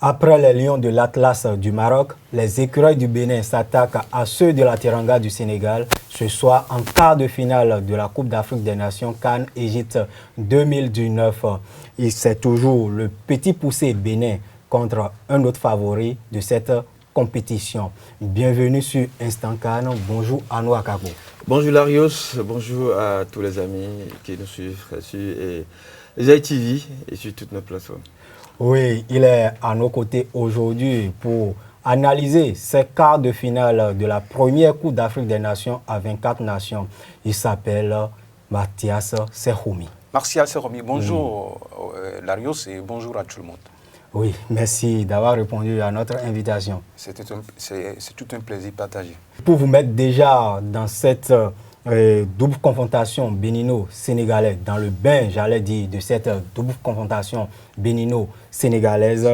Après les Lions de l'Atlas du Maroc, les écureuils du Bénin s'attaquent à ceux de la Teranga du Sénégal ce soir en quart de finale de la Coupe d'Afrique des Nations CAN Égypte 2019. Et c'est toujours le petit poussé Bénin contre un autre favori de cette compétition. Bienvenue sur Instant CAN. Bonjour Arnaud Akabo. Bonjour Larios, bonjour à tous les amis qui nous suivent sur les ITV et sur toutes nos plateformes. Oui, il est à nos côtés aujourd'hui pour analyser ces quarts de finale de la première Coupe d'Afrique des Nations à 24 nations. Il s'appelle Mathias Serhoumi. Martial Serhoumi, bonjour Larios et bonjour à tout le monde. Oui, merci d'avoir répondu à notre invitation. C'est tout un plaisir partagé. Pour vous mettre déjà dans cette double confrontation bénino-sénégalaise, dans le bain, j'allais dire, de cette double confrontation bénino-sénégalaise,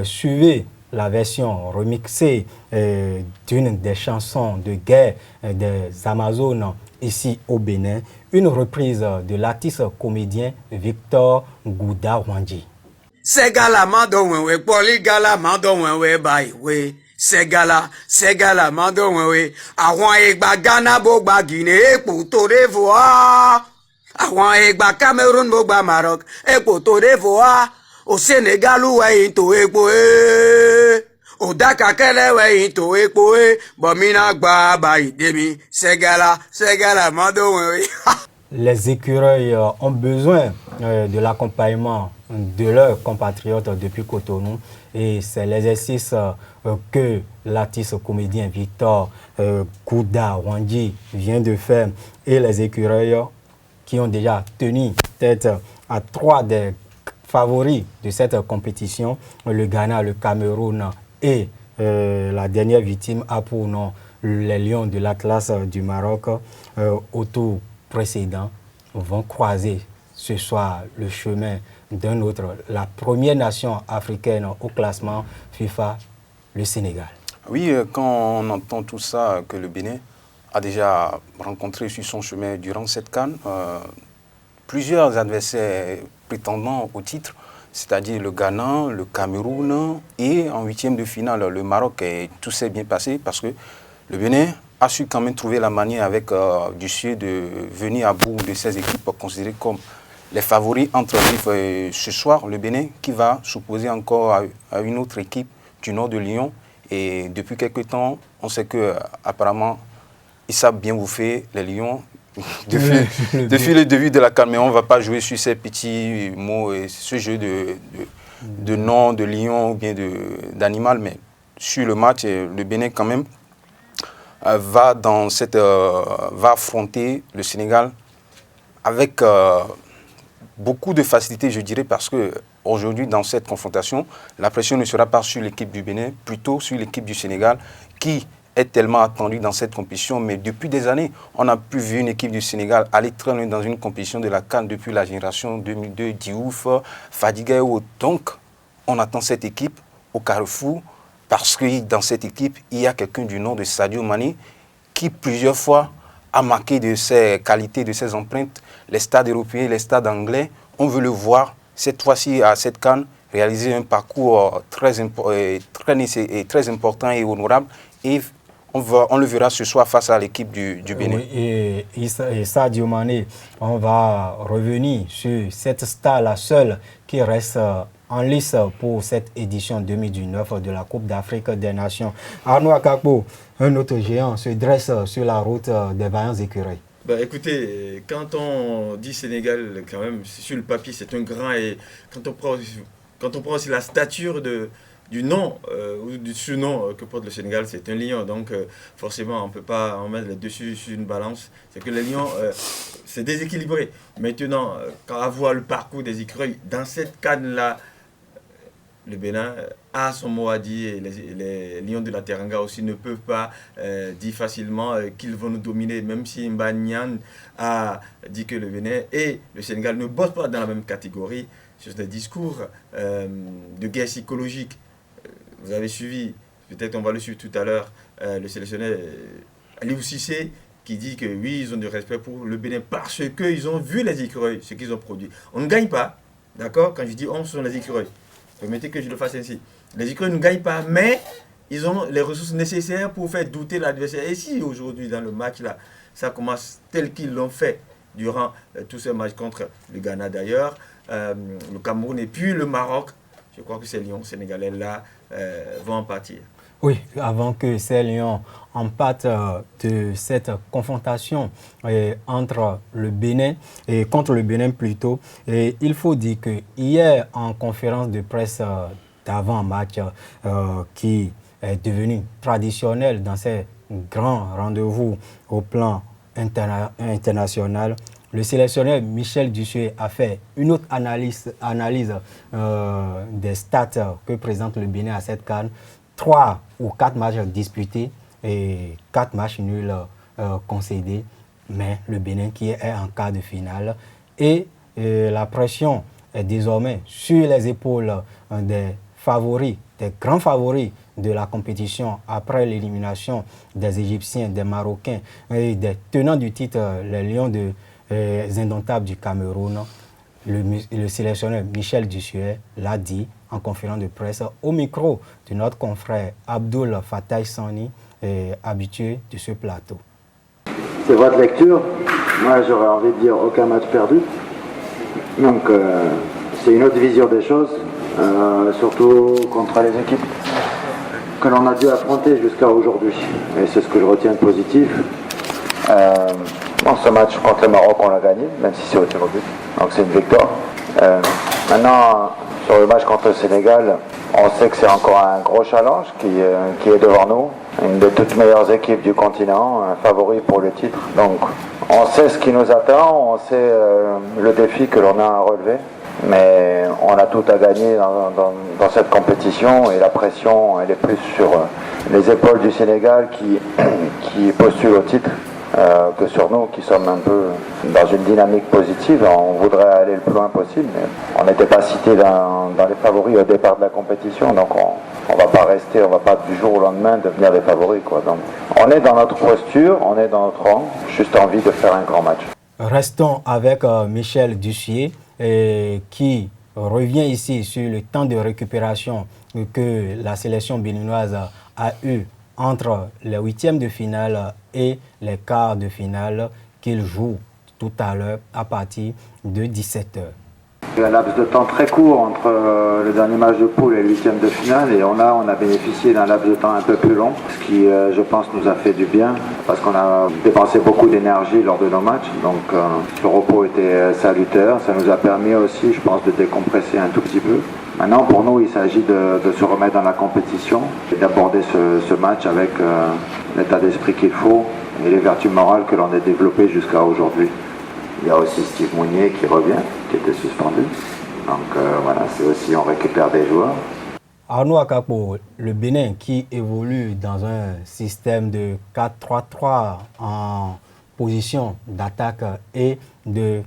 suivez la version remixée d'une des chansons de guerre des Amazones ici au Bénin, une reprise de l'artiste comédien Victor Gouda Wandji. Segala mando wenwe poligala mando wenwe baiwe segala mando wenwe àwọn ìgbà Ghana bo gba Guinea epo to d'Ivoire àwọn ìgbà Cameroon bo gba Maroc epo to d'Ivoire o Senegal we to epo o Dakar kele we to epo bomina gba bai demi segala mando wenwe. Les écureuils ont besoin de l'accompagnement de leurs compatriotes depuis Cotonou et c'est l'exercice que l'artiste comédien Victor Gouda Wandji vient de faire et les écureuils qui ont déjà tenu tête à trois des favoris de cette compétition, le Ghana, le Cameroun et la dernière victime a pour nom les Lions de l'Atlas du Maroc au tour précédent vont croiser ce soir le chemin d'un autre, la première nation africaine au classement FIFA, le Sénégal. Oui, quand on entend tout ça, que le Bénin a déjà rencontré sur son chemin durant cette CAN plusieurs adversaires prétendants au titre, c'est-à-dire le Ghana, le Cameroun et en huitième de finale le Maroc, et tout s'est bien passé parce que le Bénin a su quand même trouver la manière avec du Sud de venir à bout de ces équipes considérées comme les favoris entre ce soir, le Bénin qui va s'opposer encore à une autre équipe du nord de Lyon. Et depuis quelques temps, on sait que apparemment ils savent bien bouffer les Lions depuis le début de la CAN. Mais on ne va pas jouer sur ces petits mots et ce jeu de nom de lion ou bien d'animal. Mais sur le match, le Bénin quand même va affronter le Sénégal avec beaucoup de facilité, je dirais, parce qu'aujourd'hui, dans cette confrontation, la pression ne sera pas sur l'équipe du Bénin, plutôt sur l'équipe du Sénégal, qui est tellement attendue dans cette compétition. Mais depuis des années, on n'a plus vu une équipe du Sénégal aller très loin dans une compétition de la CAN depuis la génération 2002, Diouf, Fadiga et autres. Donc, on attend cette équipe au carrefour, parce que dans cette équipe, il y a quelqu'un du nom de Sadio Mané, qui plusieurs fois a marqué de ses qualités, de ses empreintes, les stades européens, les stades anglais. On veut le voir, cette fois-ci, à cette CAN, réaliser un parcours très important et honorable. Et on le verra ce soir face à l'équipe du Bénin. Oui, et Sadio Mané, on va revenir sur cette star, la seule qui reste en lice pour cette édition 2019 de la Coupe d'Afrique des Nations. Arnaud Akabo, un autre géant, se dresse sur la route des vaillants écureuils. Bah écoutez, quand on dit Sénégal, quand même, sur le papier, c'est un grand. Et quand on prend aussi la stature du nom ou du surnom que porte le Sénégal, c'est un lion. Donc forcément, on ne peut pas en mettre les dessus sur une balance. C'est que les lions, c'est déséquilibré. Maintenant, quand on voit le parcours des écureuils, dans cette canne-là, le Bénin a son mot à dire et les Lions de la Teranga aussi ne peuvent pas dire facilement qu'ils vont nous dominer, même si Mbagnan a dit que le Bénin et le Sénégal ne bossent pas dans la même catégorie sur des discours de guerre psychologique. Vous avez suivi, peut-être on va le suivre tout à l'heure, le sélectionneur Aliou Cissé qui dit que oui, ils ont du respect pour le Bénin parce qu'ils ont vu les écureuils, ce qu'ils ont produit. On ne gagne pas, d'accord? Quand je dis on, ce sont les écureuils. Permettez que je le fasse ainsi. Les écuries ne gagnent pas, mais ils ont les ressources nécessaires pour faire douter l'adversaire. Et si aujourd'hui, dans le match, là, ça commence tel qu'ils l'ont fait durant tous ces matchs contre le Ghana d'ailleurs, le Cameroun et puis le Maroc, je crois que ces Lions sénégalais là vont en partir. Oui, avant que ces Lions en partent de cette confrontation entre le Bénin et contre le Bénin plutôt, et il faut dire que hier en conférence de presse d'avant-match qui est devenu traditionnel dans ces grands rendez-vous au plan international, le sélectionneur Michel Dussuet a fait une autre analyse des stats que présente le Bénin à cette CAN. 3 ou 4 matchs disputés et 4 matchs nuls concédés, mais le Bénin qui est en quart de finale. Et la pression est désormais sur les épaules des favoris, des grands favoris de la compétition après l'élimination des Égyptiens, des Marocains et des tenants du titre, les Lions des Indomptables du Cameroun. Le sélectionneur Michel Dussuet l'a dit en conférence de presse au micro de notre confrère Abdoul Fattah Sani, habitué de ce plateau. C'est votre lecture. Moi, j'aurais envie de dire aucun match perdu. Donc, c'est une autre vision des choses, surtout contre les équipes que l'on a dû affronter jusqu'à aujourd'hui. Et c'est ce que je retiens de positif. Bon, ce match contre le Maroc, on l'a gagné, même si c'est au tir au but. Donc c'est une victoire. Maintenant, sur le match contre le Sénégal, on sait que c'est encore un gros challenge qui est devant nous. Une des toutes meilleures équipes du continent, un favori pour le titre. Donc on sait ce qui nous attend, on sait le défi que l'on a à relever. Mais on a tout à gagner dans cette compétition et la pression elle est plus sur les épaules du Sénégal qui postule au titre. Que sur nous qui sommes un peu dans une dynamique positive. On voudrait aller le plus loin possible, mais on n'était pas cité dans les favoris au départ de la compétition, donc on va pas rester, on va pas du jour au lendemain devenir des favoris, quoi. Donc on est dans notre posture, on est dans notre rang, juste envie de faire un grand match. Restons avec Michel Dussuet qui revient ici sur le temps de récupération que la sélection béninoise a eu entre les huitièmes de finale et les quarts de finale qu'il joue tout à l'heure à partir de 17h. Il y a un laps de temps très court entre le dernier match de poule et le huitième de finale et on a bénéficié d'un laps de temps un peu plus long, ce qui je pense nous a fait du bien parce qu'on a dépensé beaucoup d'énergie lors de nos matchs, donc ce repos était salutaire, ça nous a permis aussi je pense de décompresser un tout petit peu. Maintenant pour nous il s'agit de se remettre dans la compétition et d'aborder ce match avec l'état d'esprit qu'il faut et les vertus morales que l'on a développées jusqu'à aujourd'hui. Il y a aussi Steve Mounier qui revient, qui était suspendu. Donc voilà, c'est aussi, on récupère des joueurs. Arnaud Akapo, le Bénin qui évolue dans un système de 4-3-3 en position d'attaque et de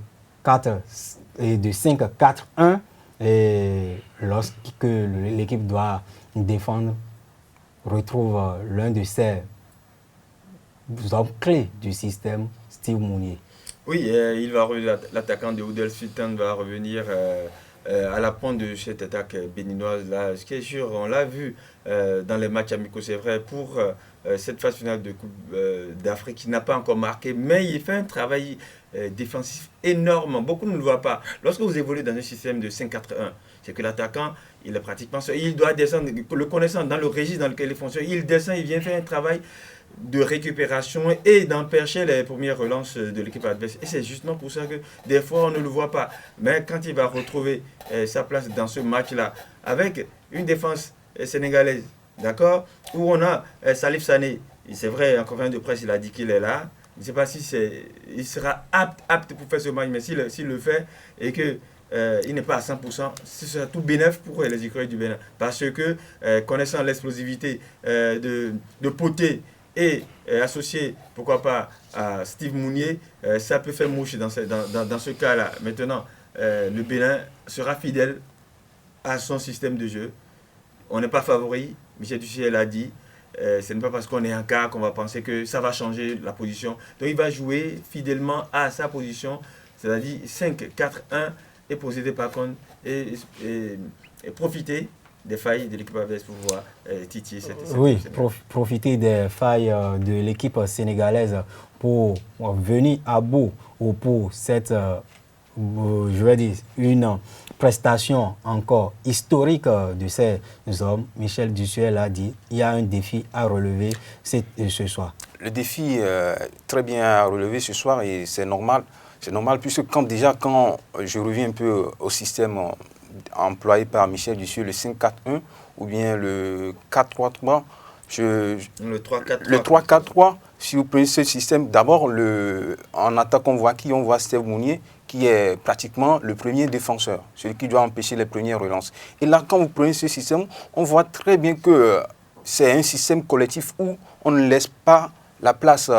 5-4-1, et lorsque l'équipe doit défendre, retrouve l'un de ses hommes clés du système, Steve Mounier. Oui, l'attaquant de Huddersfield va revenir à la pointe de cette attaque béninoise là. Ce qui est sûr, on l'a vu dans les matchs amicaux, c'est vrai, pour cette phase finale de Coupe d'Afrique, qui n'a pas encore marqué, mais il fait un travail défensif énorme. Beaucoup ne le voient pas. Lorsque vous évoluez dans un système de 5-4-1, c'est que l'attaquant, il est pratiquement seul. Il doit descendre, le connaissant dans le registre dans lequel il fonctionne, il descend, il vient faire un travail de récupération et d'empêcher les premières relances de l'équipe adverse. Et c'est justement pour ça que des fois on ne le voit pas. Mais quand il va retrouver sa place dans ce match-là, avec une défense sénégalaise, d'accord, où on a Salif Sané, c'est vrai, en conférence de presse, il a dit qu'il est là. Je ne sais pas si il sera apte pour faire ce match, mais s'il le fait et que il n'est pas à 100%, ce sera tout bénéf pour les écuries du Bénin. Parce que, connaissant l'explosivité de Poté et associé, pourquoi pas, à Steve Mounier, ça peut faire mouche dans ce cas-là. Maintenant, le Bénin sera fidèle à son système de jeu. On n'est pas favori, Michel Dussuet l'a dit. Ce n'est pas parce qu'on est en quart qu'on va penser que ça va changer la position. Donc il va jouer fidèlement à sa position, c'est-à-dire 5-4-1 et posséder par contre et profiter des failles de l'équipe adverse pour pouvoir titiller cette Oui, profiter des failles de l'équipe sénégalaise pour venir à bout ou pour cette, je vais dire, une prestation encore historique de ces hommes. Michel Dussuet l'a dit, il y a un défi à relever ce soir. Le défi très bien à relever ce soir et c'est normal. C'est normal puisque quand je reviens un peu au système employé par Michel Dussuet, le 5-4-1 ou bien le 4-3-3, le 3-4-3. Le 3-4-3, si vous prenez ce système, d'abord en attaque on voit Steve Mounier qui est pratiquement le premier défenseur, celui qui doit empêcher les premières relances. Et là, quand vous prenez ce système, on voit très bien que c'est un système collectif où on ne laisse pas la place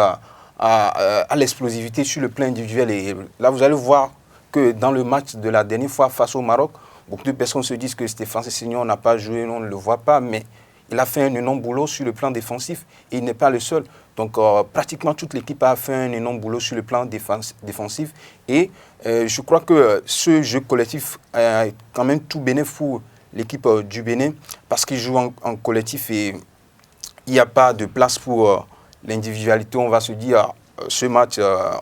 à l'explosivité sur le plan individuel. Et là, vous allez voir que dans le match de la dernière fois face au Maroc, beaucoup de personnes se disent que Stéphane Sessegnon n'a pas joué, on ne le voit pas, mais il a fait un énorme boulot sur le plan défensif et il n'est pas le seul. Donc, pratiquement toute l'équipe a fait un énorme boulot sur le plan défensif. Et je crois que ce jeu collectif est quand même tout bénéf pour l'équipe du Bénin parce qu'ils jouent en collectif et il n'y a pas de place pour l'individualité. On va se dire, ce match,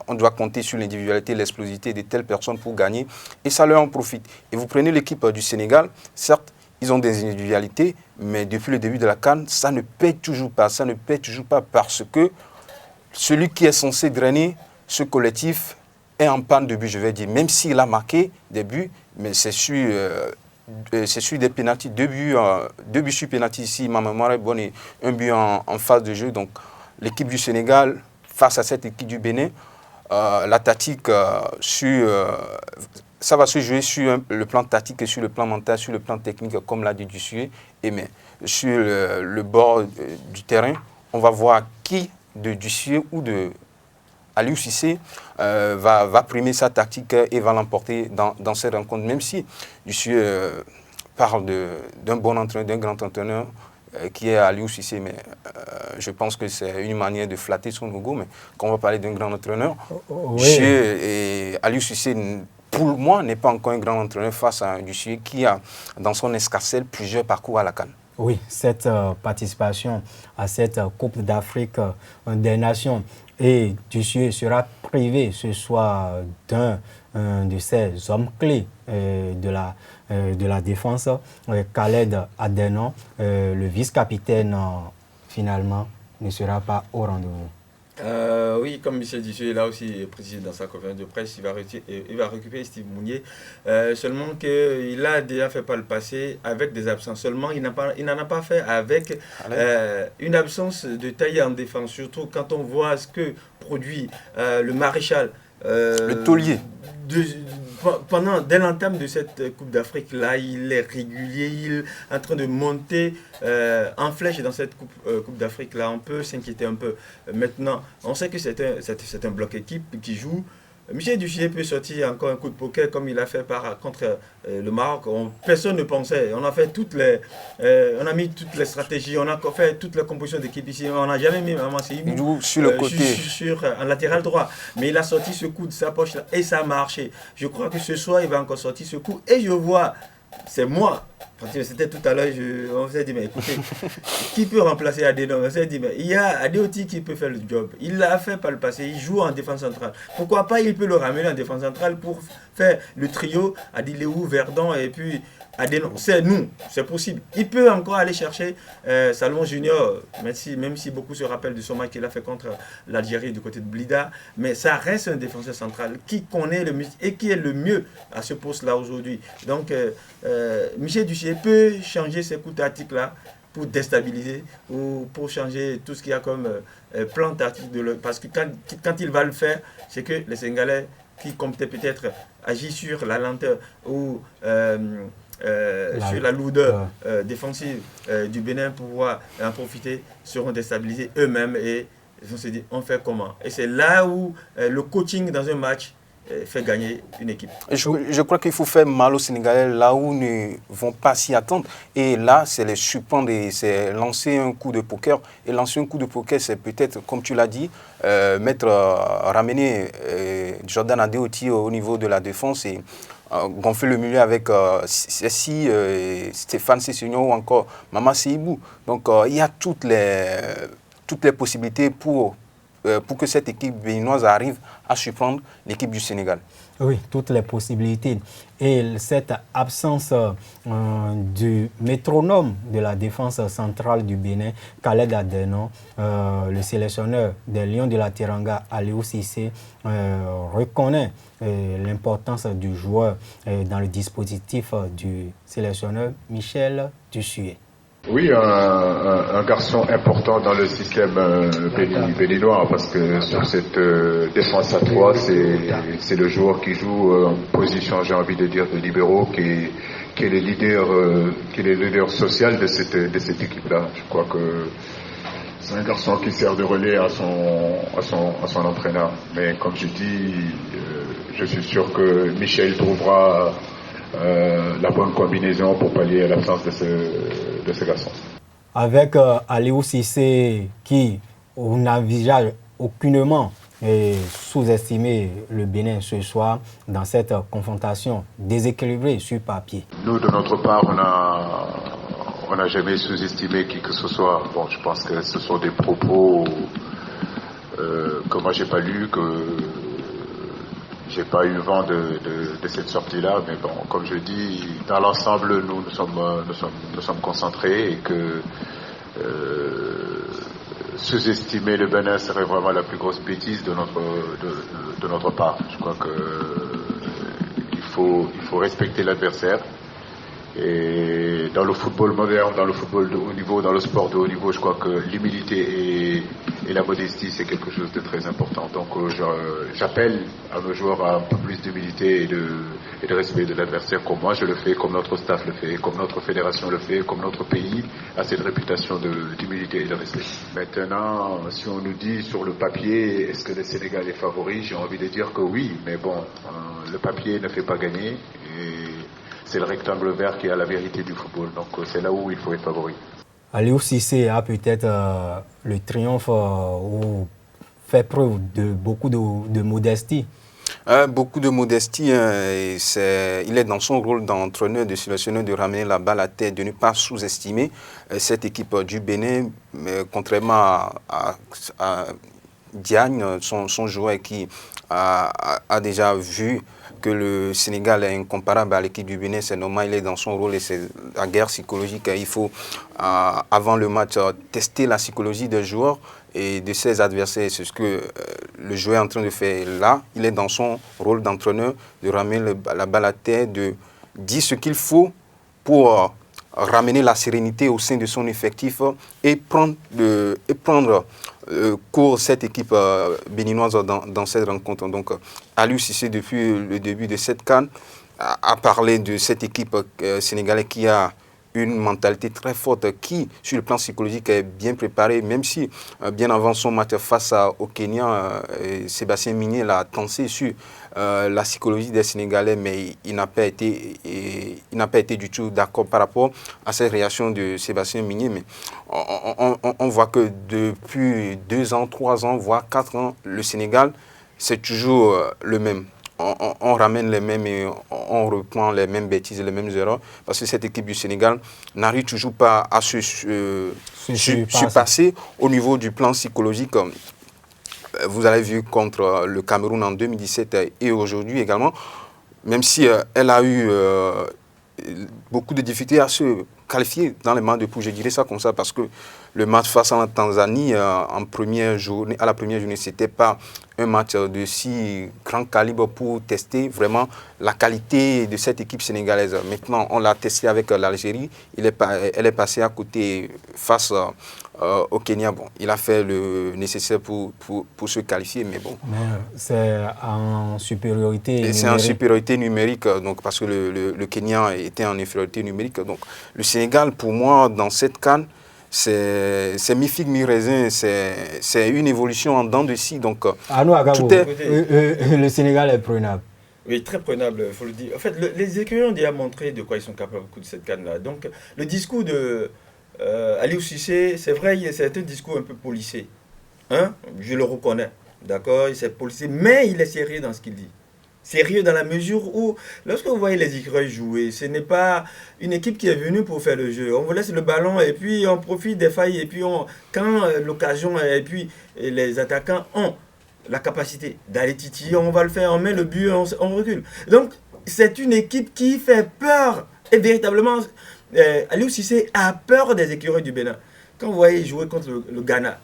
on doit compter sur l'individualité, l'explosivité de telles personnes pour gagner. Et ça leur en profite. Et vous prenez l'équipe du Sénégal, certes, ils ont des individualités, mais depuis le début de la CAN, ça ne paie toujours pas. Ça ne paie toujours pas parce que celui qui est censé drainer ce collectif est en panne de but, je vais dire. Même s'il a marqué des buts, mais c'est sur des pénaltys, deux buts sur pénalty ici, ma mémoire est bonne, et un but en phase de jeu. Donc l'équipe du Sénégal, face à cette équipe du Bénin, la tactique ça va se jouer sur le plan tactique et sur le plan mental, sur le plan technique, comme l'a dit Dussuet. Mais sur le bord du terrain, on va voir qui de Dussuet ou de Aliou Cissé va primer sa tactique et va l'emporter dans cette rencontre. Même si Dussuet parle d'un bon entraîneur, d'un grand entraîneur qui est Aliou Cissé, mais je pense que c'est une manière de flatter son ego. Mais quand on va parler d'un grand entraîneur, Dussuet et Aliou Cissé, pour moi, n'est pas encore un grand entraîneur face à un Dussuet qui a dans son escarcelle plusieurs parcours à la CAN. Oui, cette participation à cette Coupe d'Afrique des Nations et Dussuet sera privé ce soir d'un de ces hommes clés de la défense, Khaled Adenon, le vice-capitaine finalement ne sera pas au rendez-vous. Oui, comme Michel Dussuet est là aussi précisé dans sa conférence de presse, il va récupérer Steve Mounier. Seulement qu'il a déjà fait par le passé avec des absences. Seulement, il n'en a pas fait avec une absence de taille en défense. Surtout quand on voit ce que produit le maréchal. Le taulier. Dès l'entame de cette Coupe d'Afrique, là, il est régulier, il est en train de monter en flèche dans cette Coupe d'Afrique. Là, on peut s'inquiéter un peu. Maintenant, on sait que c'est un bloc équipe qui joue. Michel Dussuet peut sortir encore un coup de poker comme il a fait contre le Maroc. Personne ne pensait. On a fait on a mis toutes les stratégies, on a fait toutes les compositions d'équipe ici. On n'a jamais mis Maman sur le côté, en latéral droit. Mais il a sorti ce coup de sa poche là et ça a marché. Je crois que ce soir il va encore sortir ce coup et je vois, c'est moi. C'était tout à l'heure, on s'est dit, mais écoutez, qui peut remplacer Adenon? On s'est dit, mais il y a Adeoti qui peut faire le job. Il l'a fait par le passé, il joue en défense centrale. Pourquoi pas, il peut le ramener en défense centrale pour faire le trio Adileou, Verdon et puis Adenon. C'est nous, c'est possible. Il peut encore aller chercher Salomon Junior, même si beaucoup se rappellent de son match qu'il a fait contre l'Algérie du côté de Blida. Mais ça reste un défenseur central qui connaît le mieux et qui est le mieux à ce poste-là aujourd'hui. Donc, Michel Dussuet peut changer ces coups tactiques-là pour déstabiliser ou pour changer tout ce qu'il y a comme plan tactique. Parce que quand il va le faire, c'est que les Sénégalais qui comptaient peut-être agir sur la lenteur ou sur la lourdeur défensive du Bénin pour pouvoir en profiter, seront déstabilisés eux-mêmes et ils se dit on fait comment. Et c'est là où le coaching dans un match fait gagner une équipe. Je crois qu'il faut faire mal aux Sénégalais là où ils ne vont pas s'y attendre. Et là, c'est les surprendre, c'est lancer un coup de poker. Et lancer un coup de poker, c'est peut-être, comme tu l'as dit, ramener Jordan Adeoti au niveau de la défense et gonfler le milieu avec Stéphane Sessegnon ou encore Mama Seibou. Donc il y a toutes les possibilités pour que cette équipe béninoise arrive à surprendre l'équipe du Sénégal. Oui, toutes les possibilités. Et cette absence du métronome de la défense centrale du Bénin, Khaled Adenon, le sélectionneur des Lions de la Teranga, Aliou Cissé, reconnaît l'importance du joueur dans le dispositif du sélectionneur Michel Dussuet. Oui, un garçon important dans le système béninois parce que sur cette défense à 3, c'est le joueur qui joue en position, j'ai envie de dire, de libéraux, qui est le leader social de cette équipe-là. Je crois que c'est un garçon qui sert de relais à son entraîneur. Mais comme je dis, je suis sûr que Michel trouvera la bonne combinaison pour pallier à l'absence de ce garçon. Avec Aliou Cissé qui n'envisage aucunement sous-estimer le Bénin ce soir dans cette confrontation déséquilibrée sur papier. Nous, de notre part, on n'a jamais sous-estimé qui que ce soit. Bon, je pense que ce sont des propos que moi j'ai pas lus, que j'ai pas eu vent de cette sortie-là, mais bon, comme je dis, dans l'ensemble, nous sommes concentrés et que sous-estimer le Bénin serait vraiment la plus grosse bêtise de notre part. Je crois que il faut respecter l'adversaire. Et dans le football moderne, dans le football de haut niveau, dans le sport de haut niveau, je crois que l'humilité et la modestie, c'est quelque chose de très important. Donc j'appelle à nos joueurs à un peu plus d'humilité et de respect de l'adversaire, comme moi je le fais, comme notre staff le fait, comme notre fédération le fait, comme notre pays a cette réputation d'humilité et de respect. Maintenant, si on nous dit sur le papier, est-ce que le Sénégal est favori, j'ai envie de dire que oui, mais bon, le papier ne fait pas gagner. Et c'est le rectangle vert qui a la vérité du football. Donc c'est là où il faut être favori. Aliou Cissé a peut-être le triomphe ou fait preuve de beaucoup de modestie. Beaucoup de modestie. Il est dans son rôle d'entraîneur, de sélectionneur, de ramener la balle à terre, de ne pas sous-estimer cette équipe du Bénin, contrairement à Diagne, son joueur qui a déjà vu que le Sénégal est incomparable à l'équipe du Bénin. C'est normal, il est dans son rôle et c'est la guerre psychologique. Il faut, avant le match, tester la psychologie des joueurs et de ses adversaires. C'est ce que le joueur est en train de faire là. Il est dans son rôle d'entraîneur, de ramener la balle à terre, de dire ce qu'il faut pour ramener la sérénité au sein de son effectif et prendre cours cette équipe béninoise dans cette rencontre. Donc, Aliou Cissé, depuis le début de cette CAN, a parlé de cette équipe sénégalaise qui a une mentalité très forte, qui, sur le plan psychologique, est bien préparée, même si, bien avant son match face au Kenya, Sébastien Migné l'a tensé sur la psychologie des Sénégalais, mais il n'a pas été du tout d'accord par rapport à cette réaction de Sébastien Migné. Mais on voit que depuis 2 ans, 3 ans, voire 4 ans, le Sénégal, c'est toujours le même. On ramène les mêmes et on reprend les mêmes bêtises, les mêmes erreurs, parce que cette équipe du Sénégal n'arrive toujours pas à se surpasser au niveau du plan psychologique. Vous avez vu contre le Cameroun en 2017 et aujourd'hui également, même si elle a eu beaucoup de difficultés à se qualifier dans les matchs de poule, je dirais ça comme ça, parce que le match face à la Tanzanie à la première journée, ce n'était pas un match de si grand calibre pour tester vraiment la qualité de cette équipe sénégalaise. Maintenant, on l'a testé avec l'Algérie, elle est passée à côté face au Kenya. Bon, il a fait le nécessaire pour se qualifier, mais bon. C'est en supériorité numérique. C'est en supériorité numérique, donc, parce que le Kenya était en infériorité numérique. Donc, le Sénégal, pour moi, dans cette CAN, c'est mi-figue, mi-raisin, c'est une évolution en dents de scie. Donc, le Sénégal est prenable. Oui, très prenable, il faut le dire. En fait, les écueils ont déjà montré de quoi ils sont capables de cette canne-là. Donc, le discours de Aliou Cissé, c'est vrai, c'est un discours un peu policé. Hein? Je le reconnais, d'accord? Il s'est policé, mais il est sérieux dans ce qu'il dit. sérieux dans la mesure où, lorsque vous voyez les écureuils jouer, ce n'est pas une équipe qui est venue pour faire le jeu. On vous laisse le ballon et puis on profite des failles et puis quand l'occasion et puis les attaquants ont la capacité d'aller titiller, on va le faire, on met le but, on recule. Donc, c'est une équipe qui fait peur et véritablement, Aliou Cissé a peur des écureuils du Bénin. Quand vous voyez jouer contre le Ghana,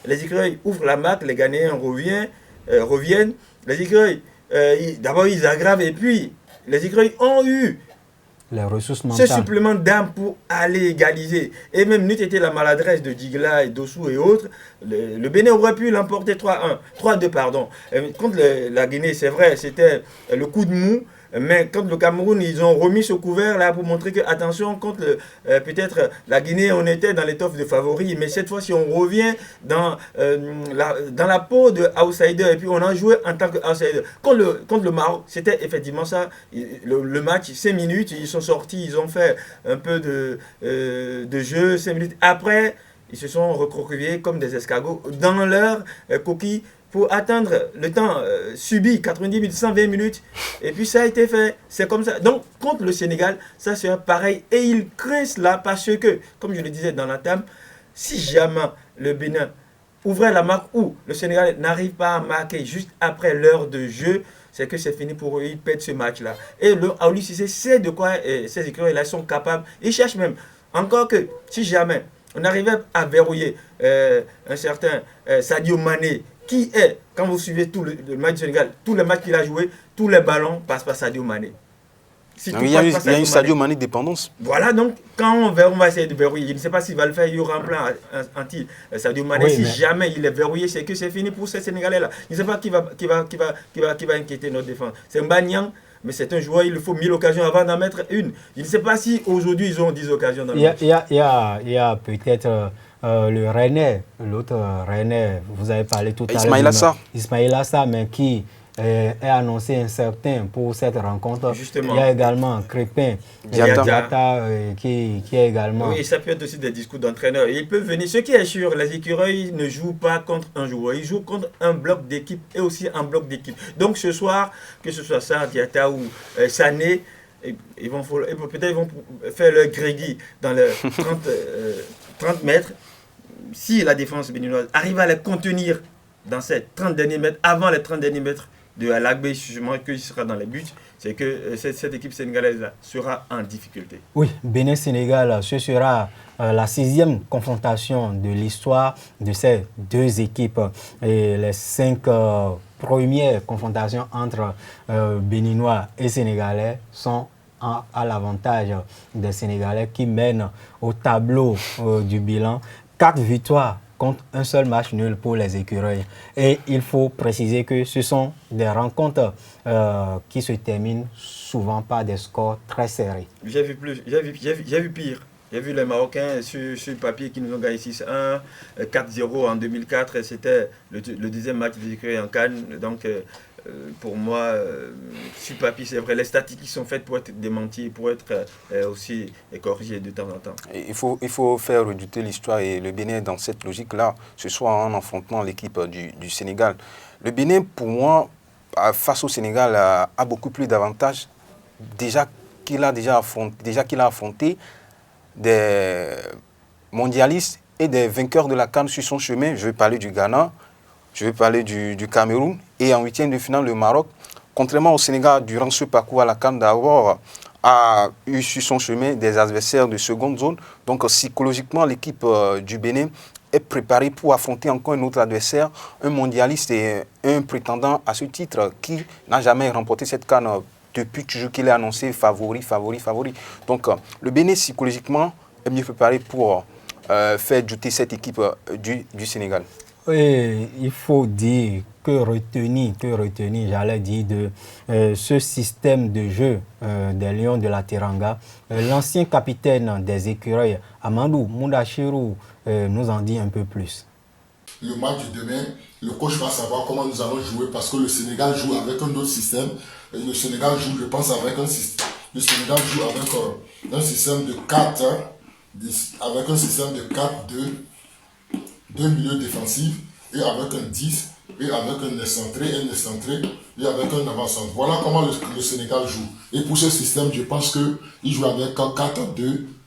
les écureuils ouvrent la marque, les Ghanéens reviennent. Les écureuils, d'abord ils aggravent et puis les écureuils ont eu les ressources ce mentales. supplément d'âme pour aller égaliser. Et même n'eût été la maladresse de Digla et Dossou et autres, le Bénin aurait pu l'emporter 3-1, 3-2 pardon. Contre la Guinée, c'est vrai, c'était le coup de mou. Mais contre le Cameroun, ils ont remis ce couvert là pour montrer que, attention, contre peut-être la Guinée, on était dans l'étoffe de favoris. Mais cette fois, si on revient dans la peau de outsider, et puis on a joué en tant que outsider. Contre le Maroc, c'était effectivement ça. Le match, 5 minutes, ils sont sortis, ils ont fait un peu de jeu, 5 minutes. Après, ils se sont recroquevillés comme des escargots dans leur coquille pour attendre le temps subi, 90 minutes, 120 minutes. Et puis ça a été fait. C'est comme ça. Donc, contre le Sénégal, ça sera pareil. Et ils craignent cela parce que, comme je le disais dans la table, si jamais le Bénin ouvrait la marque ou le Sénégal n'arrive pas à marquer juste après l'heure de jeu, c'est que c'est fini pour eux, ils pètent ce match-là. Et le Aliou Cissé sait de quoi ces écuries-là sont capables. Ils cherchent même. Encore que, si jamais on arrivait à verrouiller un certain Sadio Mané, qui est, quand vous suivez tout le match du Sénégal, tous les matchs qu'il a joué, tous les ballons passent par Sadio Mané. Si il y a une Sadio Mané dépendance. Voilà, donc quand on va essayer de verrouiller, je ne sais pas s'il va le faire, il y aura un plan anti-Sadio Mané. Oui, si jamais il est verrouillé, c'est que c'est fini pour ces Sénégalais-là. Je ne sais pas qui va inquiéter notre défense. C'est Mbanyang, mais c'est un joueur, il lui faut 1000 occasions avant d'en mettre une. Je ne sais pas si aujourd'hui ils ont 10 occasions dans le match. Il y a peut-être le Rennais, l'autre Rennais, vous avez parlé tout à l'heure. Ismaïla Sarr, mais qui est annoncé incertain pour cette rencontre. Justement. Il y a également Crépin Diatta qui est également... Oui, ça peut être aussi des discours d'entraîneurs. Ils peuvent venir. Ce qui est sûr, les écureuils ne jouent pas contre un joueur. Ils jouent contre un bloc d'équipe et aussi un bloc d'équipe. Donc ce soir, que ce soit Sarr, Diatta ou Sané, peut-être ils vont faire leur grégui dans les 30 mètres. Si la défense béninoise arrive à les contenir dans ces 30 derniers mètres, avant les 30 derniers mètres de Alagbe, justement, qu'il sera dans les buts, c'est que cette équipe sénégalaise sera en difficulté. Oui, Bénin-Sénégal, ce sera la 6e confrontation de l'histoire de ces deux équipes. Et les 5 premières confrontations entre Béninois et Sénégalais sont à l'avantage des Sénégalais qui mènent au tableau du bilan 4 victoires contre un seul match nul pour les écureuils. Et il faut préciser que ce sont des rencontres qui se terminent souvent par des scores très serrés. J'ai vu pire. J'ai vu les Marocains sur le papier qui nous ont gagné 6-1, 4-0 en 2004. C'était le deuxième match des écureuils en Cannes. Donc, pour moi, sur papier, c'est vrai, les statistiques sont faites pour être démenties, pour être aussi corrigées de temps en temps. Il faut faire redouter l'histoire et le Bénin dans cette logique-là, ce soit en affrontant l'équipe du Sénégal. Le Bénin, pour moi, face au Sénégal, a beaucoup plus d'avantages. Déjà qu'il a affronté des mondialistes et des vainqueurs de la CAN sur son chemin. Je vais parler du Ghana, je vais parler du Cameroun et en 8e de finale le Maroc. Contrairement au Sénégal, durant ce parcours à la CAN d'abord, a eu sur son chemin des adversaires de seconde zone. Donc psychologiquement, l'équipe du Bénin est préparée pour affronter encore un autre adversaire, un mondialiste et un prétendant à ce titre qui n'a jamais remporté cette CAN depuis toujours qu'il est annoncé favori. Donc le Bénin psychologiquement est mieux préparé pour faire douter cette équipe du Sénégal. Et il faut dire que retenir, j'allais dire, de ce système de jeu des Lions de la Teranga. L'ancien capitaine des écureuils, Amadou Moudachirou, nous en dit un peu plus. Le match de demain, le coach va savoir comment nous allons jouer parce que le Sénégal joue avec un autre système. Et le Sénégal joue, je pense, avec un système. Le Sénégal joue avec un système de 4, avec un système de 4-2, 2 milieux défensifs et avec un 10 et avec un excentré, et avec un avant-centre. Voilà comment le Sénégal joue. Et pour ce système, je pense qu'il joue avec un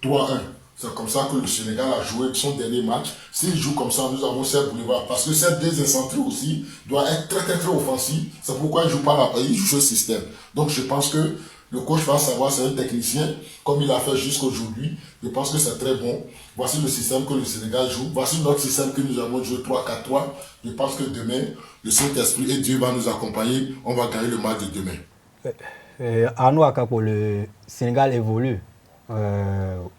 4-2-3-1. C'est comme ça que le Sénégal a joué son dernier match. S'il joue comme ça, nous avons Serge Boulevard. Parce que ces deux excentrés aussi doit être très offensif. C'est pourquoi il ne joue pas là, il joue ce système. Donc je pense que le coach va savoir, c'est un technicien, comme il a fait jusqu'aujourd'hui. Je pense que c'est très bon. Voici le système que le Sénégal joue. Voici notre système que nous avons joué 3-4-3. Je pense que demain, le Saint-Esprit et Dieu va nous accompagner. On va gagner le match de demain. Arnaud Akapo, le Sénégal évolue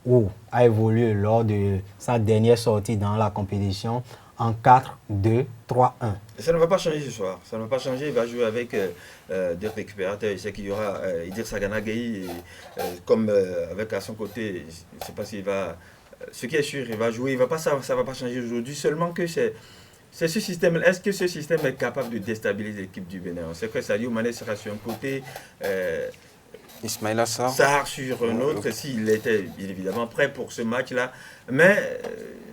ou a évolué lors de sa dernière sortie dans la compétition en 4-2-3-1. Ça ne va pas changer ce soir. Ça ne va pas changer. Il va jouer avec des récupérateurs. Il sait qu'il y aura Idrissa Gana Gueye, comme avec à son côté. Je ne sais pas s'il va. Ce qui est sûr, il va jouer. Ça ne va pas changer aujourd'hui. Seulement que c'est ce système. Est-ce que ce système est capable de déstabiliser l'équipe du Bénin? On sait que Sadio Mané sera sur un côté. Ismaïla Sarr. Sarr sur un autre, s'il était bien évidemment prêt pour ce match-là. Mais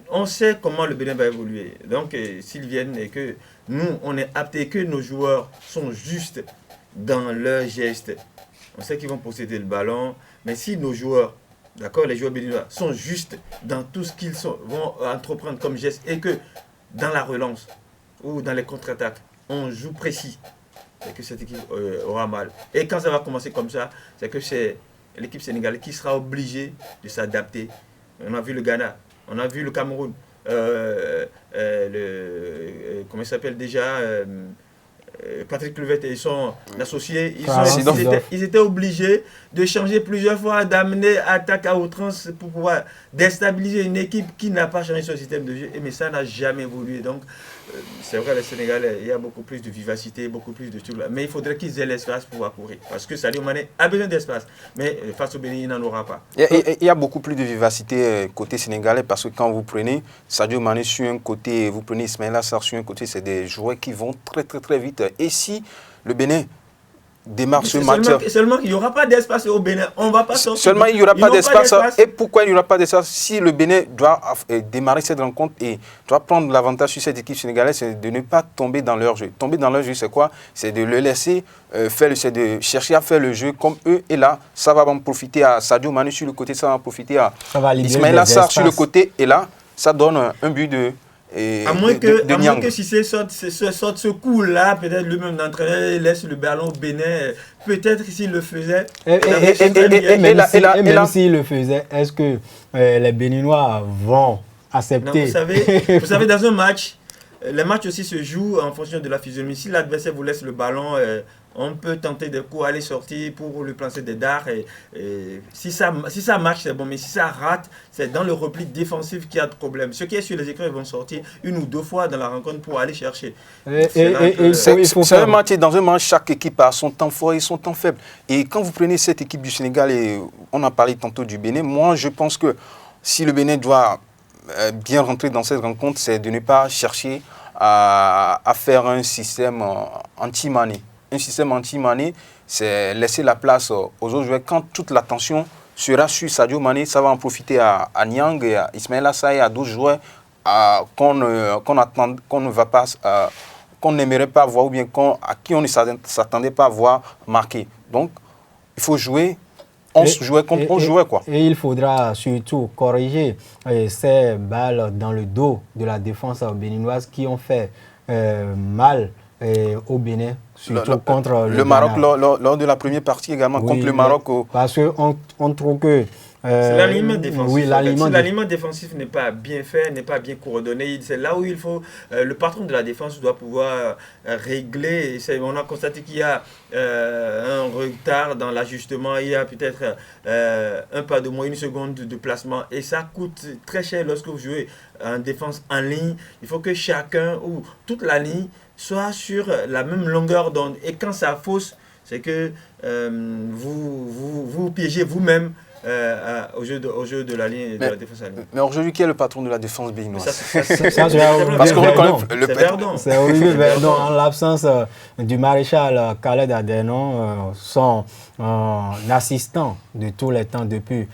on sait comment le Bénin va évoluer. Donc, s'ils viennent et que nous, on est apte et que nos joueurs sont justes dans leurs gestes, on sait qu'ils vont posséder le ballon. Mais si nos joueurs, d'accord, les joueurs béninois, sont justes dans tout ce qu'ils vont entreprendre comme geste et que dans la relance ou dans les contre-attaques, on joue précis, c'est que cette équipe aura mal. Et quand ça va commencer comme ça, c'est que c'est l'équipe sénégalaise qui sera obligée de s'adapter. On a vu le Ghana, on a vu le Cameroun, comment il s'appelle déjà, Patrick Kluivert et son associé, ils étaient obligés de changer plusieurs fois, d'amener attaque à outrance pour pouvoir déstabiliser une équipe qui n'a pas changé son système de jeu. Mais ça n'a jamais évolué. Donc, c'est vrai, le Sénégal, il y a beaucoup plus de vivacité, beaucoup plus de tout. Mais il faudrait qu'ils aient l'espace pour pouvoir courir. Parce que Sadio Mané a besoin d'espace. Mais face au Bénin, il n'en aura pas. Il y a beaucoup plus de vivacité côté sénégalais parce que quand vous prenez Sadio Mané sur un côté, vous prenez Ismaïla Sarr sur un côté, c'est des joueurs qui vont très vite. Et si le Bénin démarre ce match... Seulement qu'il n'y aura pas d'espace au Bénin. On va pas sortir. Seulement il n'y aura pas d'espace. Et pourquoi il n'y aura pas d'espace? Si le Bénin doit démarrer cette rencontre et doit prendre l'avantage sur cette équipe sénégalaise, c'est de ne pas tomber dans leur jeu. Tomber dans leur jeu, c'est quoi? C'est de le laisser faire, c'est de chercher à faire le jeu comme eux. Et là, ça va en profiter à Sadio Mané sur le côté, ça va en profiter à Ismaïla Sarr sur le côté. Et là, ça donne un but de... À moins que si c'est sorte ce coup-là, peut-être lui-même d'entraîneur laisse le ballon au Bénin, peut-être s'il le faisait. Même s'il le faisait, est-ce que les Béninois vont accepter? Non, vous savez, dans un match, les matchs aussi se jouent en fonction de la physionomie. Si l'adversaire vous laisse le ballon, on peut tenter de coups, aller sortir pour lui plancer des dards. Et si ça marche, c'est bon. Mais si ça rate, c'est dans le repli défensif qu'il y a de problème. Ceux qui est sur les écrans, ils vont sortir une ou deux fois dans la rencontre pour aller chercher. Dans un match, chaque équipe a son temps fort et son temps faible. Et quand vous prenez cette équipe du Sénégal, et on a parlé tantôt du Bénin, moi je pense que si le Bénin doit bien rentrer dans cette rencontre, c'est de ne pas chercher à faire un système anti-Mané. Un système anti-Mané, c'est laisser la place aux autres joueurs. Quand toute l'attention sera sur Sadio Mané, ça va en profiter à Niang et à Ismaïla Sarr et à d'autres joueurs qu'on n'aimerait pas voir ou bien à qui on ne s'attendait pas à voir marquer. Donc, il faut jouer. On jouait comme on jouait, quoi. Et il faudra surtout corriger ces balles dans le dos de la défense béninoise qui ont fait mal au Bénin, surtout contre le Maroc lors de la première partie également, contre le Maroc. Parce qu'on trouve que... c'est l'alignement défensif. Oui, si l'alignement défensif n'est pas bien fait, n'est pas bien coordonné, c'est là où il faut... le patron de la défense doit pouvoir régler. On a constaté qu'il y a un retard dans l'ajustement, il y a peut-être un pas de moins, une seconde de placement. Et ça coûte très cher lorsque vous jouez en défense en ligne. Il faut que chacun ou toute la ligne soit sur la même longueur d'onde. Et quand ça fausse, c'est que vous piégez vous-même au jeu de la ligne, de la défense à ligne. Mais aujourd'hui, qui est le patron de la défense béninoise? Parce qu'on reconnaît c'est Olivier Verdon, en l'absence du maréchal Khaled Adenon, son assistant de tous les temps depuis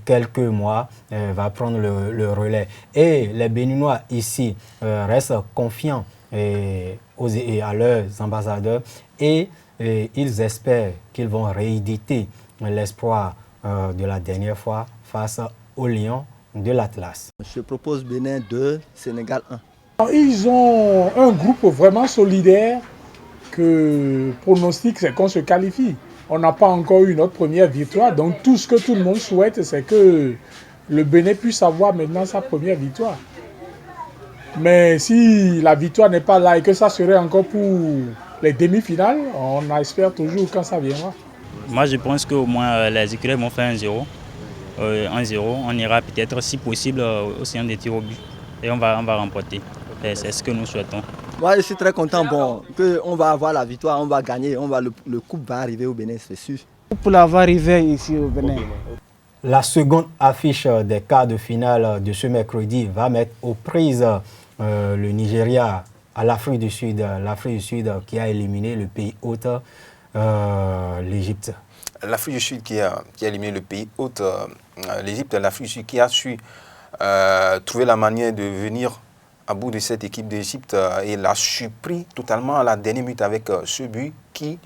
quelques mois, va prendre le relais. Et les Béninois ici restent confiants et à leurs ambassadeurs et ils espèrent qu'ils vont rééditer l'espoir de la dernière fois face aux Lions de l'Atlas. Je propose Bénin 2, Sénégal 1. Ils ont un groupe vraiment solidaire que pronostic, c'est qu'on se qualifie. On n'a pas encore eu notre première victoire, donc tout ce que tout le monde souhaite, c'est que le Bénin puisse avoir maintenant sa première victoire. Mais si la victoire n'est pas là et que ça serait encore pour les demi-finales, on espère toujours quand ça viendra. Moi, je pense qu'au moins les écureuils vont faire 1-0. 1-0, on ira peut-être, si possible, au séance des tirs au but. Et on va remporter. C'est ce que nous souhaitons. Moi, je suis très content qu'on va avoir la victoire, on va gagner, le coupe va arriver au Bénin, c'est sûr. Pour l'avoir arrivé ici au Bénin. La seconde affiche des quarts de finale de ce mercredi va mettre aux prises le Nigeria à l'Afrique du Sud. L'Afrique du Sud qui a éliminé le pays hôte, l'Égypte. L'Afrique du Sud qui a éliminé le pays hôte, l'Égypte, l'Afrique du Sud qui a su trouver la manière de venir à bout de cette équipe d'Égypte et l'a surpris totalement à la dernière minute avec ce but qui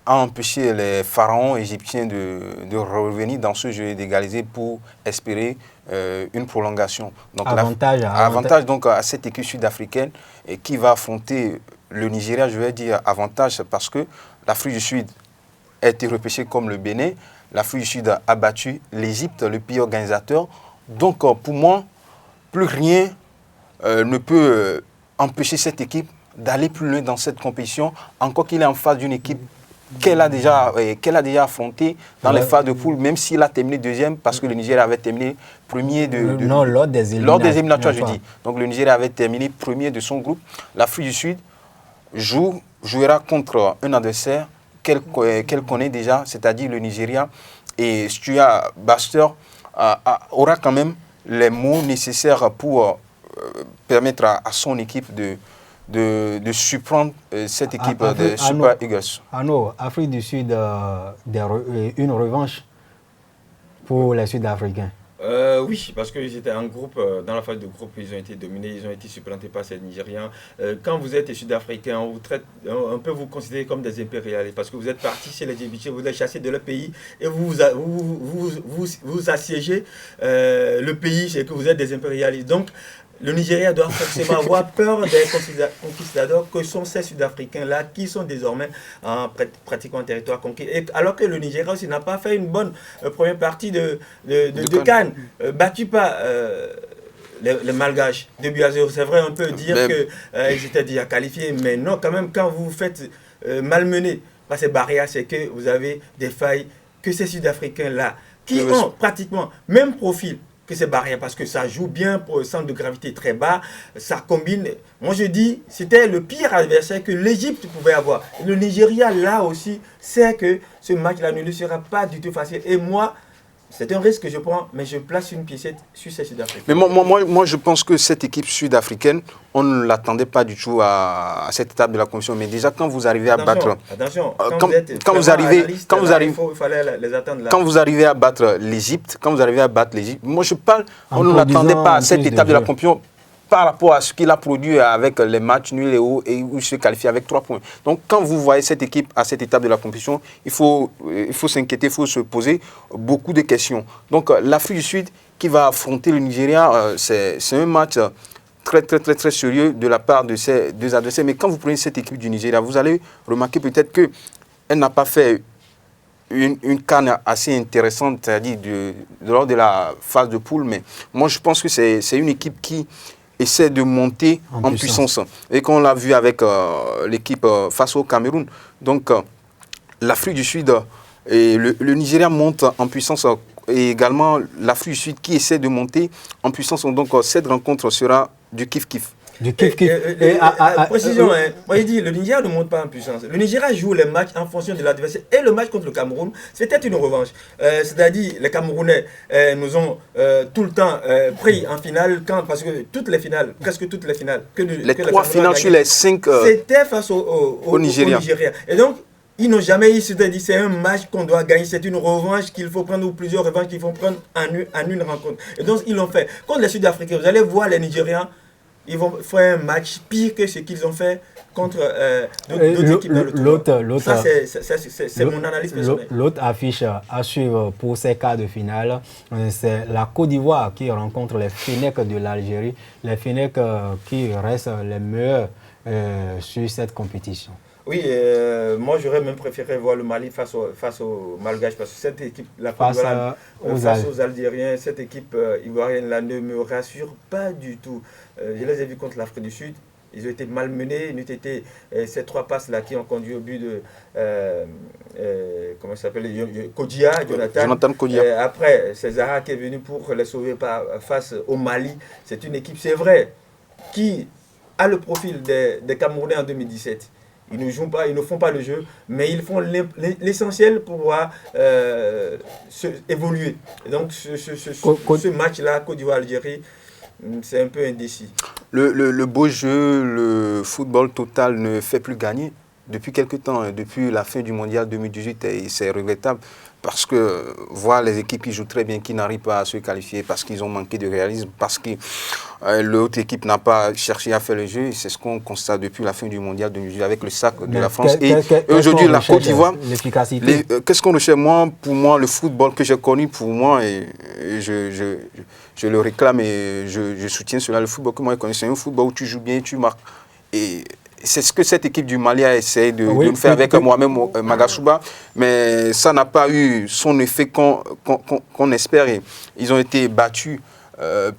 a empêché les pharaons égyptiens de revenir dans ce jeu et d'égaliser pour espérer une prolongation. Donc avantage donc à cette équipe sud-africaine et qui va affronter le Nigeria, je vais dire avantage parce que l'Afrique du Sud a été repêchée comme le Bénin. L'Afrique du Sud a battu l'Égypte, le pays organisateur. Donc pour moi, plus rien ne peut empêcher cette équipe d'aller plus loin dans cette compétition, encore qu'il est en face d'une équipe qu'elle a déjà affrontée dans les phases de poule, même s'il a terminé deuxième, parce que le Nigeria avait terminé premier Non, lors des éliminatoires, je dis. Donc le Nigeria avait terminé premier de son groupe. L'Afrique du Sud jouera contre un adversaire qu'elle connaît déjà, c'est-à-dire le Nigeria. Et Stuart Baxter aura quand même les mots nécessaires pour permettre à son équipe de surprendre cette équipe des Super Eagles. Arnaud, Afrique du Sud, une revanche pour les Sud-Africains. Oui, parce qu'ils étaient en groupe, dans la phase de groupe, ils ont été dominés, ils ont été supplantés par ces Nigérians. Quand vous êtes Sud-Africain, on peut vous considérer comme des impérialistes, parce que vous êtes partis chez les Égyptiens, vous êtes chassés de leur pays et vous assiégez le pays, c'est que vous êtes des impérialistes. Donc, le Nigeria doit forcément avoir peur des conquistadors que sont ces Sud-Africains-là qui sont désormais pratiquement en territoire conquis. Et alors que le Nigeria aussi n'a pas fait une bonne première partie de CAN, battu par les Malgaches, 2-0. C'est vrai, on peut dire qu'ils étaient déjà qualifiés, mais non, quand même, quand vous vous faites malmener par ces barrières, c'est que vous avez des failles que ces Sud-Africains-là, qui ont pratiquement même profil que ces barrières, parce que ça joue bien pour le centre de gravité très bas, ça combine. Moi je dis, c'était le pire adversaire que l'Égypte pouvait avoir. Le Nigeria, là aussi, sait que ce match-là ne lui sera pas du tout facile. Et moi, c'est un risque que je prends, mais je place une piécette sur ces Sud-Africains. Mais moi, je pense que cette équipe sud-africaine, on ne l'attendait pas du tout à cette étape de la compétition. Mais déjà, quand vous arrivez à battre... Attention, quand vous arrivez à battre l'Égypte, moi je parle, on ne l'attendait pas à cette étape de la compétition par rapport à ce qu'il a produit avec les matchs nuls et hauts et où il se qualifie avec 3 points. Donc quand vous voyez cette équipe à cette étape de la compétition, il faut s'inquiéter, il faut se poser beaucoup de questions. Donc l'Afrique du Sud qui va affronter le Nigeria, c'est un match très sérieux de la part de ces deux adversaires. Mais quand vous prenez cette équipe du Nigeria, vous allez remarquer peut-être qu'elle n'a pas fait une canne assez intéressante, c'est-à-dire lors de la phase de poule. Mais moi, je pense que c'est une équipe qui essaie de monter en puissance. Et qu'on l'a vu avec l'équipe face au Cameroun. Donc, l'Afrique du Sud et le Nigeria monte en puissance. Et également l'Afrique du Sud qui essaie de monter en puissance. Donc, cette rencontre sera du kiff-kiff. Du kiff-kiff. Précision, moi je dis, le Nigeria ne monte pas en puissance. Le Nigeria joue les matchs en fonction de l'adversaire. Et le match contre le Cameroun, c'était une revanche. C'est-à-dire, les Camerounais nous ont tout le temps pris en finale, parce que toutes les finales, presque toutes les finales, les 3 finales sur les 5, c'était face au Nigeria. Et donc, ils n'ont jamais eu, c'est-à-dire c'est un match qu'on doit gagner, c'est une revanche qu'il faut prendre ou plusieurs revanches qu'il faut prendre en une rencontre. Et donc, ils l'ont fait. Contre les Sud-Africains, vous allez voir les Nigérians ils vont faire un match pire que ce qu'ils ont fait contre d'autres équipes dans le tournoi. Ça, c'est mon analyse personnelle. L'autre affiche à suivre pour ces quarts de finale, c'est la Côte d'Ivoire qui rencontre les Fennecs de l'Algérie. Les Fennecs qui restent les meilleurs sur cette compétition. Oui, moi j'aurais même préféré voir le Mali face aux Malgaches parce que cette équipe, face aux Algériens, cette équipe ivoirienne là ne me rassure pas du tout. Je les ai vus contre l'Afrique du Sud, ils ont été malmenés, ces 3 passes là qui ont conduit au but de comment ça s'appelle, Jonathan Kodia. Après, c'est Zahra qui est venu pour les sauver face au Mali. C'est une équipe, c'est vrai, qui a le profil des Camerounais en 2017. Ils ne jouent pas, ils ne font pas le jeu, mais ils font l'essentiel pour pouvoir évoluer. Et donc ce match-là, Côte d'Ivoire-Algérie, c'est un peu indécis. Le beau jeu, le football total ne fait plus gagner depuis quelques temps, depuis la fin du mondial 2018, et c'est regrettable. Parce que voir les équipes qui jouent très bien, qui n'arrivent pas à se qualifier parce qu'ils ont manqué de réalisme, parce que l'autre équipe n'a pas cherché à faire le jeu, c'est ce qu'on constate depuis la fin du mondial avec le sac de la France. Et aujourd'hui, la Côte d'Ivoire, qu'est-ce qu'on recherche? Pour moi, le football que j'ai connu, pour moi, et je le réclame et je soutiens cela, le football que moi je connais, c'est un football où tu joues bien, tu marques. Et c'est ce que cette équipe du Mali a essayé de faire avec moi-même, Magasuba, mais ça n'a pas eu son effet qu'on espère. Ils ont été battus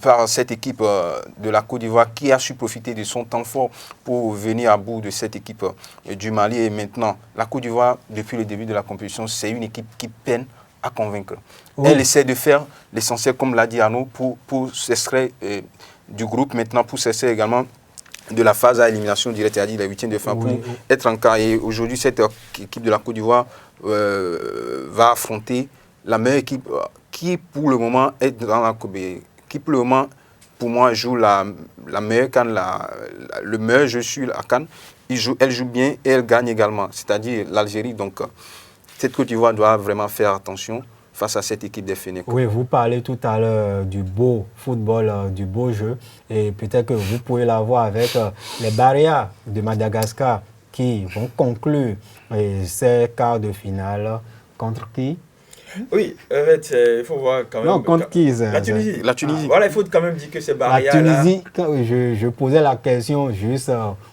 par cette équipe de la Côte d'Ivoire qui a su profiter de son temps fort pour venir à bout de cette équipe du Mali. Et maintenant, la Côte d'Ivoire, depuis le début de la compétition, c'est une équipe qui peine à convaincre. Oui. Elle essaie de faire l'essentiel, comme l'a dit Arnaud, pour s'extraire du groupe, maintenant pour s'extraire également de la phase à élimination directe, c'est-à-dire les 8e de fin, pour être en quart. Et aujourd'hui, cette équipe de la Côte d'Ivoire va affronter la meilleure équipe qui, pour le moment, est dans la Coupe, qui, pour le moment, pour moi, joue la meilleure CAN, le meilleur jeu sur la CAN. Elle joue bien et elle gagne également, c'est-à-dire l'Algérie. Donc, cette Côte d'Ivoire doit vraiment faire attention face à cette équipe des Fennecs. Oui, vous parlez tout à l'heure du beau football, du beau jeu, et peut-être que vous pouvez l'avoir avec les Barrières de Madagascar qui vont conclure ces quarts de finale. Contre qui? Oui, en fait, il faut voir quand même. Non, contre qui? La Tunisie. La Tunisie. Voilà, il faut quand même dire que c'est Barrières. La Tunisie, je posais la question juste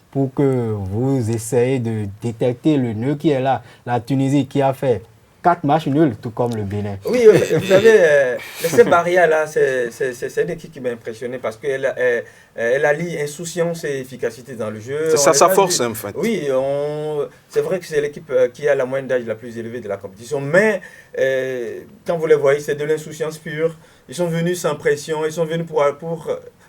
pour que vous essayez de détecter le nœud qui est là. La Tunisie qui a fait 4 matchs nuls, tout comme le Bénin. Oui, vous savez, cette barrière-là, c'est une équipe qui m'a impressionné parce qu'elle allie insouciance et efficacité dans le jeu. C'est ça sa force, en fait. Oui, c'est vrai que c'est l'équipe qui a la moyenne d'âge la plus élevée de la compétition, mais quand vous les voyez, c'est de l'insouciance pure. Ils sont venus sans pression, ils sont venus pour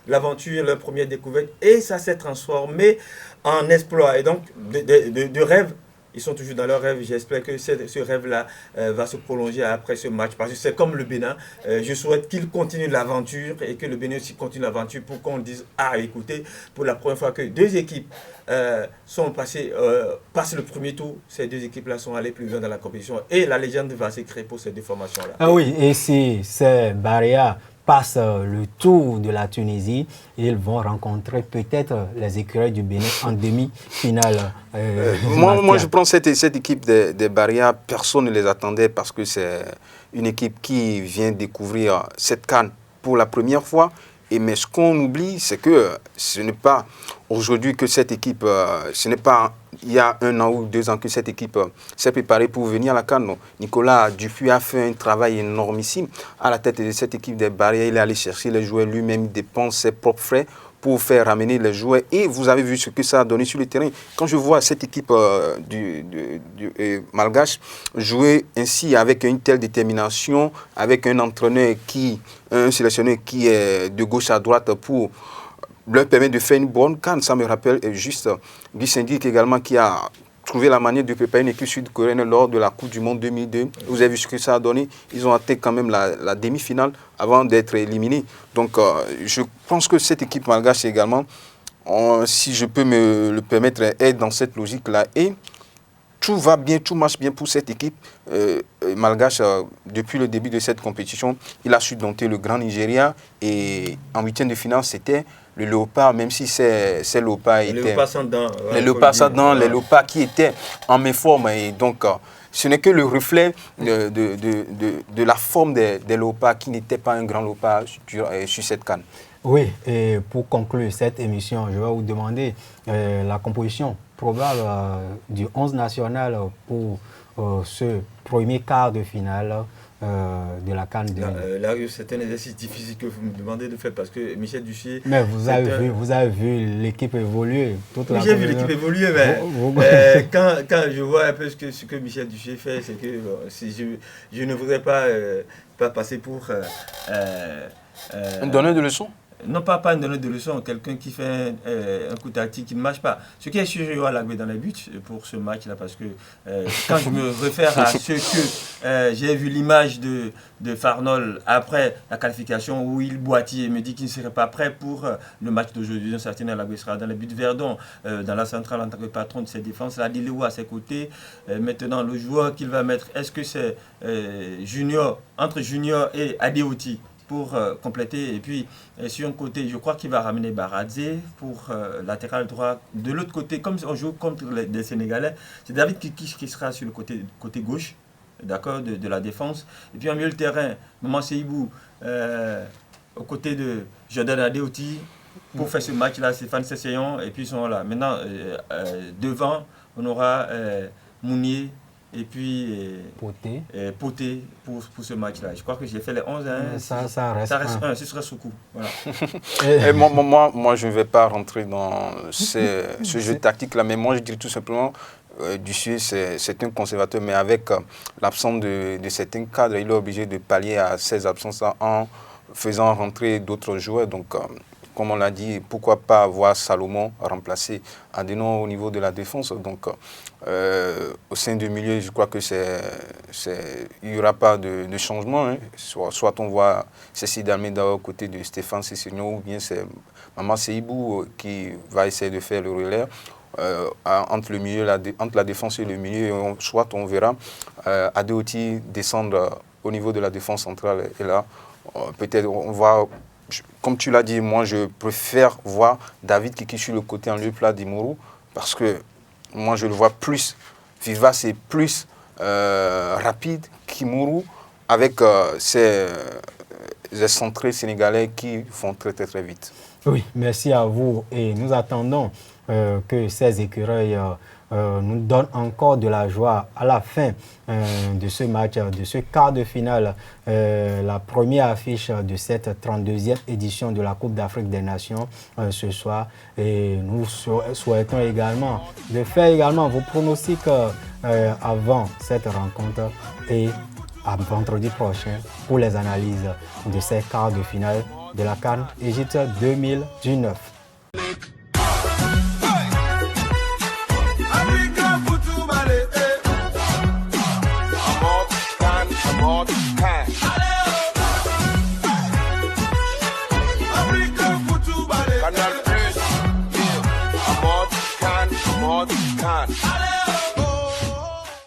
l'aventure, leur première découverte, et ça s'est transformé en exploit. Et donc, de rêve. Ils sont toujours dans leur rêve. J'espère que ce rêve-là va se prolonger après ce match. Parce que c'est comme le Bénin. Je souhaite qu'il continue l'aventure et que le Bénin aussi continue l'aventure pour qu'on dise, ah écoutez, pour la première fois que 2 équipes passent le premier tour, ces 2 équipes-là sont allées plus loin dans la compétition. Et la légende va se créer pour ces 2 formations-là. Ah oui, et si ces barrières passent le tour de la Tunisie, ils vont rencontrer peut-être les écureuils du Bénin en demi-finale. Moi, je prends cette équipe des Barrières, personne ne les attendait parce que c'est une équipe qui vient découvrir cette CAN pour la première fois. Mais ce qu'on oublie, c'est que ce n'est pas aujourd'hui que cette équipe, ce n'est pas il y a 1 an ou 2 ans que cette équipe s'est préparée pour venir à la CAN. Non. Nicolas Dupuis a fait un travail énormissime à la tête de cette équipe des Barrières. Il est allé chercher les joueurs lui-même, il dépense ses propres frais pour faire ramener les joueurs. Et vous avez vu ce que ça a donné sur le terrain. Quand je vois cette équipe du malgache jouer ainsi avec une telle détermination, avec un sélectionneur qui est de gauche à droite pour leur permettre de faire une bonne CAN, ça me rappelle juste Guy Syndic également qui a trouvé la manière de préparer une équipe sud-coréenne lors de la Coupe du Monde 2002. Vous avez vu ce que ça a donné. Ils ont atteint quand même la demi-finale avant d'être éliminés. Donc, je pense que cette équipe malgache également, si je peux me le permettre, est dans cette logique-là. Et tout va bien, tout marche bien pour cette équipe malgache. Depuis le début de cette compétition, il a su dompter le Grand Nigeria et en huitième de finale, c'était le Léopard, même si ces Léopards étaient... Les Léopards sans dents, les Léopards qui étaient en méforme. Et donc, ce n'est que le reflet de la forme des Léopards qui n'étaient pas un grand Léopard sur cette CAN. Oui, et pour conclure cette émission, je vais vous demander la composition probable du 11 national pour ce premier quart de finale de la CAN. Là, c'est un exercice difficile que vous me demandez de faire parce que Michel Duché... Mais vous avez vu l'équipe évoluer. J'ai vu l'équipe évoluer, mais quand je vois un peu ce que Michel Duché fait, c'est que je ne voudrais pas passer pour... un donneur de leçons. Non, pas un donneur de leçons, quelqu'un qui fait un coup tactique qui ne marche pas. Ce qui est sûr, Joao Lagbe dans les buts pour ce match-là, parce que quand je me réfère à ce que j'ai vu l'image de Farnol après la qualification où il boitille et me dit qu'il ne serait pas prêt pour le match d'aujourd'hui. Un certain Lagbe sera dans les buts. Verdon, dans la centrale en tant que patron de ses défenses, là, Dilewo à ses côtés. Maintenant, le joueur qu'il va mettre, est-ce que c'est entre Junior et Adeoti pour compléter, et puis sur un côté, je crois qu'il va ramener Baradze pour latéral droit. De l'autre côté, comme on joue contre les Sénégalais, c'est David Kiki qui sera sur le côté gauche, d'accord, de la défense. Et puis en milieu de terrain, Maman Seibou, aux côtés de Jordan Adeoti, pour faire ce match-là, Stéphane Sesseyon, et puis ils sont là. Maintenant, devant, on aura Mounier, et puis Poté pour ce match-là. Je crois que j'ai fait les 11. Hein, ça reste un. Ce sera Soukou. Voilà. Et moi, je ne vais pas rentrer dans ce jeu tactique-là, mais moi, je dirais tout simplement, Duché, c'est un conservateur, mais avec l'absence de certains cadres, il est obligé de pallier à ces absences en faisant rentrer d'autres joueurs. Donc, comme on l'a dit, pourquoi pas avoir Salomon remplacer Adénon au niveau de la défense. Donc, au sein du milieu, je crois que il n'y aura pas de changement. Hein. Soit on voit Cécile Dalméda aux côtés de Stéphane Sesseyon, ou bien c'est Maman Seibou qui va essayer de faire le relais entre la défense et le milieu. Soit on verra Adeoti descendre au niveau de la défense centrale. Et là, peut-être on va... Comme tu l'as dit, moi je préfère voir David Kiki sur le côté en lieu plat d'Imourou parce que moi je le vois plus vivace et plus rapide qu'Imourou avec ces excentrés sénégalais qui font très très très vite. Oui, merci à vous et nous attendons que ces écureuils nous donnent encore de la joie à la fin de ce match, de ce quart de finale, la première affiche de cette 32e édition de la Coupe d'Afrique des Nations ce soir. Et nous souhaitons également de faire également vos pronostics avant cette rencontre et à vendredi prochain pour les analyses de ces quarts de finale de la CAN Égypte 2019. Canal Plus, en mode CAN.